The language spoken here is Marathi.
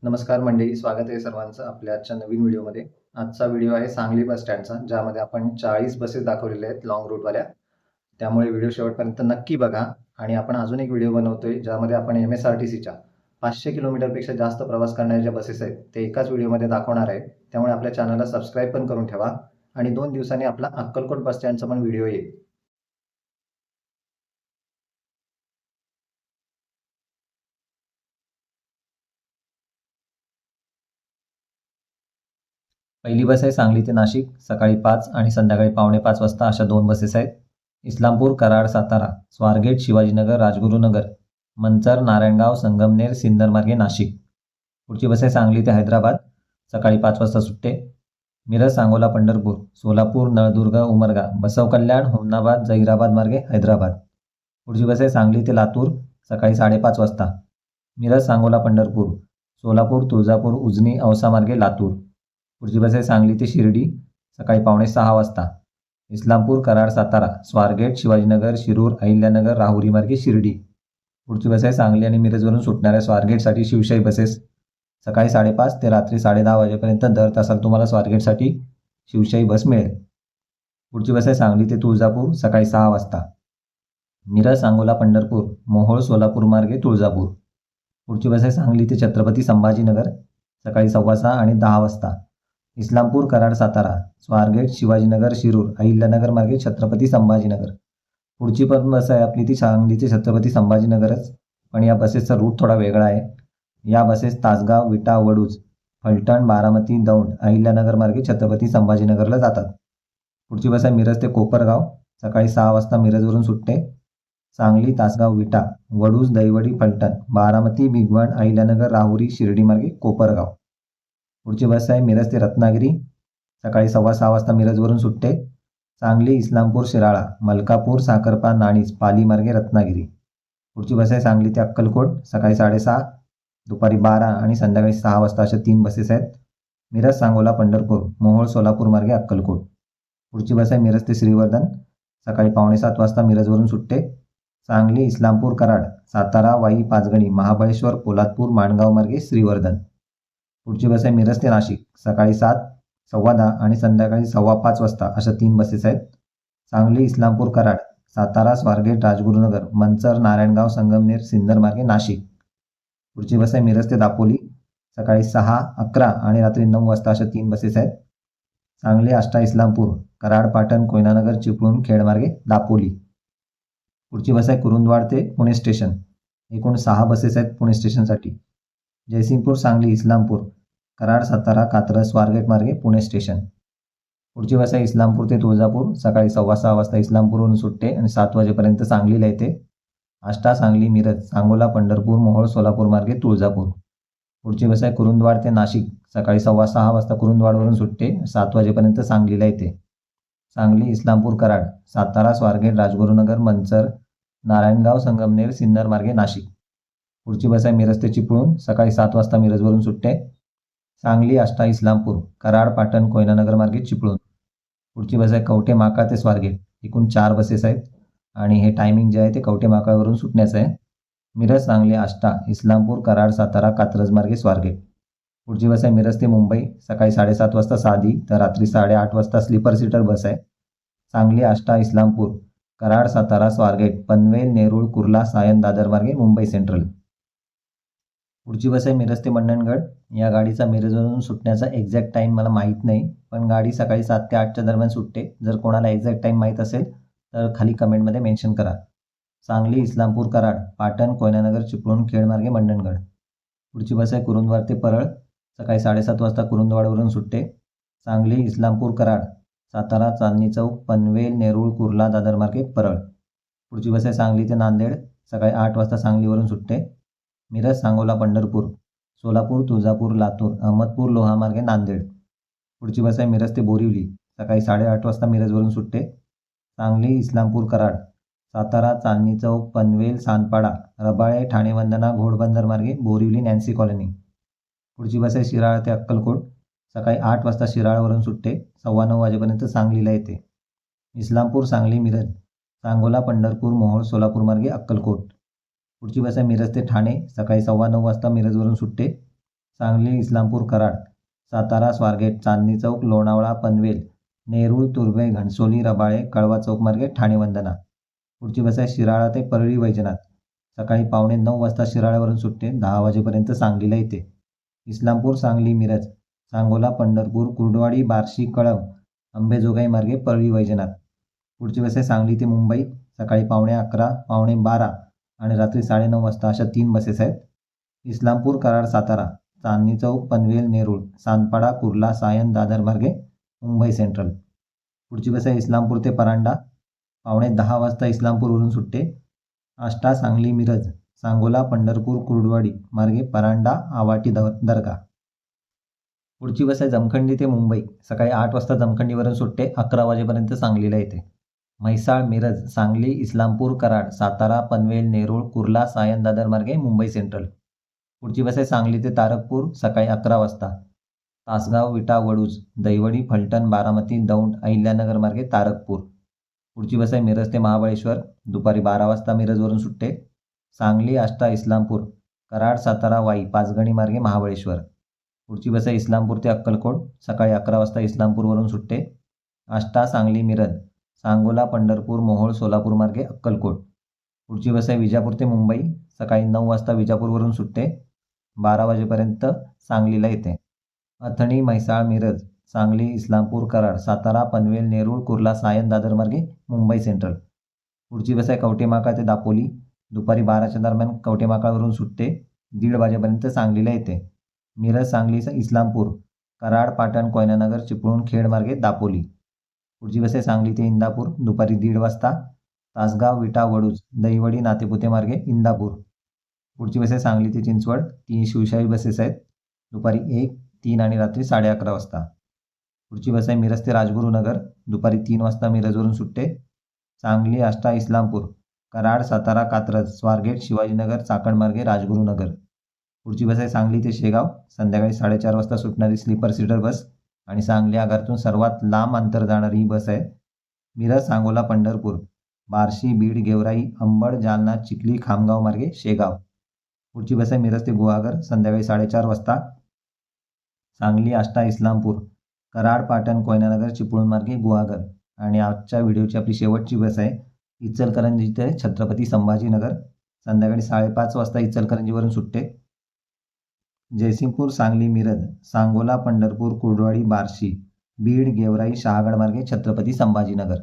नमस्कार मंडळी, स्वागत आहे सर्वांचं आपल्या आजच्या नवीन व्हिडिओमध्ये. आजचा व्हिडिओ आहे सांगली बस स्टँडचा, ज्यामध्ये आपण 40 बसेस दाखवलेल्या आहेत लाँग रूटवाल्या. त्यामुळे व्हिडिओ शेवटपर्यंत नक्की बघा. आणि आपण अजून एक व्हिडिओ बनवतोय, ज्यामध्ये आपण MSRTCच्या 500 किलोमीटरपेक्षा जास्त प्रवास करणाऱ्या ज्या बसेस आहेत, ते एकाच व्हिडिओमध्ये दाखवणार आहे. त्यामुळे आपल्या चॅनलला सबस्क्राईब पण करून ठेवा. आणि 2 दिवसांनी आपला अक्कलकोट बस स्टँडचा पण व्हिडिओ येईल. पहिली बस आहे सांगली ते नाशिक, सकाळी 5 आणि संध्याकाळी 4:45 वाजता, अशा 2 बसेस आहेत. इस्लामपूर, कराड, सातारा, स्वारगेट, शिवाजीनगर, राजगुरुनगर, मंचर, नारायणगाव, संगमनेर, सिन्नर मार्गे नाशिक. पुढची बस आहे सांगली ते हैदराबाद, सकाळी 5 वाजता सुटते. मिरज, सांगोला, पंढरपूर, सोलापूर, नळदुर्ग, उमरगा, बसव कल्याण, हुमनाबाद, जहीराबाद मार्गे हैदराबाद. पुढची बस आहे सांगली ते लातूर, सकाळी 5:30 वाजता. मिरज, सांगोला, पंढरपूर, सोलापूर, तुळजापूर, उजनी, औसा मार्गे लातूर. पुढची बस आहे सांगली ते शिर्डी, सकाळी 5:45 वाजता. इस्लामपूर, कराड, सातारा, स्वारगेट, शिवाजीनगर, शिरूर, अहिल्यानगर, राहुरी मार्गे शिर्डी. पुढची बस आहे सांगली आणि मिरजवरून सुटणाऱ्या स्वारगेटसाठी शिवशाही बसेस, सकाळी 5:30 ते रात्री 10:30 वाजेपर्यंत दर तासाला तुम्हाला स्वारगेटसाठी शिवशाही बस मिळेल. पुढची बस आहे सांगली ते तुळजापूर, सकाळी 6 वाजता. मिरज, सांगोला, पंढरपूर, मोहोळ, सोलापूर मार्गे तुळजापूर. पुढची बस आहे सांगली ते छत्रपती संभाजीनगर, सकाळी 6:15 आणि 10 वाजता. इस्लामपूर, कराड, सातारा, स्वारगेट, शिवाजीनगर, शिरूर, अहिल्यानगर मार्गे छत्रपती संभाजीनगर. पुढची पण बस आहे आपली ती सांगली ते छत्रपती संभाजीनगरच, पण या बसेसचा रूट थोडा वेगळा आहे. या बसेस तासगाव, विटा, वडूज, फलटण, बारामती, दौंड, अहिल्यानगर मार्गे छत्रपती संभाजीनगरला जातात. पुढची बस आहे मिरज ते कोपरगाव, सकाळी 6 वाजता मिरजवरून सुटते. सांगली, तासगाव, विटा, वडूज, दहिवडी, फलटण, बारामती, भिगवण, अहिल्यानगर, राहुरी, शिर्डी मार्गे कोपरगाव. पुढची बस आहे मिरज ते रत्नागिरी, सकाळी 6:15 वाजता मिरजवरून सुटते. सांगली, इस्लामपूर, शिराळा, मलकापूर, साखरपा, नाणीज, पाली मार्गे रत्नागिरी. पुढची बस आहे सांगली ते अक्कलकोट, सकाळी 6:30, दुपारी 12 आणि संध्याकाळी 6 वाजता, अशा 3 बसेस आहेत. मिरज, सांगोला, पंढरपूर, मोहोळ, सोलापूर मार्गे अक्कलकोट. पुढची बस आहे मिरज ते श्रीवर्धन, सकाळी 6:45 वाजता मिरजवरून सुटते. सांगली, इस्लामपूर, कराड, सातारा, वाई, पाचगणी, महाबळेश्वर, पोलादपूर, माणगाव मार्गे श्रीवर्धन. पुढची बस आहे मिरज ते नाशिक, सकाळी 7, 10:15 आणि संध्याकाळी 5:15 वाजता, अशा 3 बसेस आहेत. सांगली, इस्लामपूर, कराड, सातारा, स्वारगेट, राजगुरुनगर, मंचर, नारायणगाव, संगमनेर, सिन्नर मार्गे नाशिक. पुढची बस आहे मिरज ते दापोली, सकाळी 6, 11 आणि रात्री 9 वाजता, अशा 3 बसेस आहेत. सांगली, आष्टा, इस्लामपूर, कराड, पाटण, कोयनानगर, चिपळूण, खेड मार्गे दापोली. पुढची बस आहे कुरुंदवाड ते पुणे स्टेशन, एकूण 6 बसेस आहेत पुणे स्टेशनसाठी. जयसिंगपूर, सांगली, इस्लामपूर, कराड, सातारा, कात्रज, स्वारगेट मार्गे पुणे स्टेशन. पुढची बस आहे इस्लामपूर ते तुळजापूर, सकाळी 6:15 वाजता इस्लामपूरवरून सुटते आणि 7 वाजेपर्यंत सांगलीला येते. आष्टा, सांगली, मिरज, सांगोला, पंढरपूर, मोहोळ, सोलापूर मार्गे तुळजापूर. पुढची बस आहे कुरुंदवाड ते नाशिक, सकाळी 6:15 वाजता कुरुंदवाडवरून सुटते, 7 वाजेपर्यंत सांगलीला येते. सांगली, इस्लामपूर, कराड, सातारा, स्वारगेट, राजगुरुनगर, मंचर, नारायणगाव, संगमनेर, सिन्नर मार्गे नाशिक. पुढची बस आहे मिरज ते चिपळूण, सकाळी 7 वाजता मिरजवरून सुटते. सांगली, आष्टा, इस्लामपूर, कराड, पाटण, कोयनानगर मार्गे चिपळूण. पुढची बस आहे कवठे महांकाळ ते स्वारगेट, एकूण 4 बसेस आहेत आणि हे टायमिंग जे आहे ते कवठे महांकाळवरून सुटण्याचं आहे. मिरज, सांगली, आष्टा, इस्लामपूर, कराड, सातारा, कात्रज मार्गे स्वारगेट. पुढची बस आहे मिरज ते मुंबई, सकाळी 7:30 वाजता साधी तर रात्री 8:30 वाजता स्लीपर सीटर बस आहे. सांगली, आष्टा, इस्लामपूर, कराड, सातारा, स्वारगेट, पनवेल, नेरूळ, कुर्ला, सायन, दादर मार्गे मुंबई सेंट्रल. पुढची बस आहे मिरज ते मंडणगड. या गाडीचा मिरजवरून सुटण्याचा एक्झॅक्ट टाईम मला माहीत नाही, पण गाडी सकाळी 7 ते 8च्या दरम्यान सुटते. जर कोणाला एक्झॅक्ट टाईम माहीत असेल तर खाली कमेंटमध्ये मेन्शन करा. सांगली, इस्लामपूर, कराड, पाटण, कोयनानगर, चिपळूण, खेड मार्गे मंडणगड. पुढची बस आहे कुरुंदवाड ते परळ, सकाळी 7:30 वाजता कुरुंदवाडवरून सुटते. सांगली, इस्लामपूर, कराड, सातारा, चांदणी चौक, पनवेल, नेरूळ, कुर्ला, दादर मार्गे परळ. पुढची बस आहे सांगली ते नांदेड, सकाळी 8 वाजता सांगलीवरून सुटते. मिरज, सांगोला, पंढरपूर, सोलापूर, तुळजापूर, लातूर, अहमदपूर, लोहा मार्गे नांदेड. पुढची बस आहे मिरज ते बोरिवली, सकाळी 8:30 वाजता मिरजवरून सुटते. सांगली, इस्लामपूर, कराड, सातारा, चांदणी चौक, पनवेल, सानपाडा, रबाळे, ठाणे वंदना, घोडबंदर मार्गे बोरिवली, नॅन्सी कॉलनी. पुढची बस आहे शिराळा ते अक्कलकोट, सकाळी 8 वाजता शिराळावरून सुटते, 9:15 वाजेपर्यंत सांगलीला येते. इस्लामपूर, सांगली, मिरज, सांगोला, पंढरपूर, मोहोळ, सोलापूर मार्गे अक्कलकोट. पुढची बस आहे मिरज ते ठाणे, सकाळी 9:15 वाजता मिरजवरून सुटते. सांगली इस्लामपूर कराड, सातारा स्वारगेट चांदणी चौक लोणावळा पनवेल नेरूळ तुर्भे घणसोली रबाळे कळवा चौक मार्गे ठाणे वंदना. पुढची बस आहे शिराळा ते परळी वैजनाथ. सकाळी 8:45 वाजता शिराळ्यावरून सुटते, 10 वाजेपर्यंत सांगलीला येते. इस्लामपूर सांगली मिरज सांगोला पंढरपूर कुर्डवाडी बार्शी कळंब अंबेजोगाई मार्गे परळी वैजनाथ. पुढची बस आहे सांगली ते मुंबई. सकाळी 11:15 12:15 आणि रात्री 9:30 वाजता अशा 3 बसेस आहेत. इस्लामपूर कराड सातारा चांदणी चौक पनवेल नेरूळ सानपाडा कुर्ला सायन दादर मार्गे मुंबई सेंट्रल. पुढची बस आहे इस्लामपूर ते परांडा. 9:15 वाजता इस्लामपूरवरून सुटते. आष्टा सांगली मिरज सांगोला पंढरपूर कुर्डवाडी मार्गे परांडा आवाटी दर्गा. पुढची बस आहे जमखंडी ते मुंबई. सकाळी 8 वाजता जमखंडीवरून सुटते, 11 वाजेपर्यंत सांगलीला येते. म्हैसाळ मिरज सांगली इस्लामपूर कराड सातारा पनवेल नेरूळ कुर्ला सायन दादर मार्गे मुंबई सेंट्रल. पुढची बस आहे सांगली ते तारकपूर. सकाळी 11 वाजता. तासगाव विटा वडूज दैवडी फलटण बारामती दौंड अहिल्यानगर मार्गे तारकपूर. पुढची बस आहे मिरज ते महाबळेश्वर. दुपारी 12 वाजता मिरजवरून सुटते. सांगली आष्टा इस्लामपूर कराड सातारा वाई पाचगणी मार्गे महाबळेश्वर. पुढची बस आहे इस्लामपूर ते अक्कलकोट. सकाळी 11 वाजता इस्लामपूरवरून सुटते. आष्टा सांगली मिरज सांगोला पंढरपूर मोहोळ सोलापूर मार्गे अक्कलकोट. पुढची बस आहे विजापूर ते मुंबई. सकाळी 9 वाजता विजापूरवरून सुटते, 12 वाजेपर्यंत सांगलीला येते. अथणी म्हैसाळ मिरज सांगली इस्लामपूर कराड सातारा पनवेल नेरूळ कुर्ला सायन दादर मार्गे मुंबई सेंट्रल. पुढची बस आहे कवटेमाका ते दापोली. दुपारी 12च्या दरम्यान कवटेमाकावरून सुटते, 1:30 वाजेपर्यंत सांगलीला येते. मिरज सांगली इस्लामपूर कराड पाटण कोयनानगर चिपळूण खेड मार्गे दापोली. पुढची बस आहे सांगली ते इंदापूर. दुपारी 1:30 वाजता. तासगाव विटा वडूज दैवडी नातेपुते मार्गे इंदापूर. पुढची बस आहे सांगली ते चिंचवड. 3 शिवशाही बसेस आहेत. दुपारी 1, 3 आणि रात्री 11:30 वाजता. पुढची बस आहे मिरज ते राजगुरुनगर. दुपारी 3 वाजता मिरजवरून सुटते. सांगली आष्टा इस्लामपूर कराड सातारा कात्रज स्वारगेट शिवाजीनगर चाकण मार्गे राजगुरुनगर. पुढची बस आहे सांगली ते शेगाव. संध्याकाळी 4:30 वाजता सुटणारी स्लीपर सीटर बस आणि सांगली आगारातून सर्वात लांब अंतर जाणारी ही बस आहे. मिरज सांगोला पंढरपूर बार्शी बीड गेवराई अंबड जालना चिखली खामगाव मार्गे शेगाव. पुढची बस आहे मिरज ते गुहागर. संध्याकाळी 4:30 वाजता. सांगली आष्टा इस्लामपूर कराड पाटण कोयनानगर चिपळूण मार्गे गुहागर. आणि आजच्या व्हिडिओची आपली शेवटची बस आहे इचलकरंजी ते छत्रपती संभाजीनगर. संध्याकाळी 5:30 वाजता इचलकरंजीवरून सुटते. जयसिंगपूर सांगली मिरज सांगोला पंढरपूर कुर्डवाडी बार्शी बीड गेवराई शहागड मार्गे छत्रपती संभाजीनगर.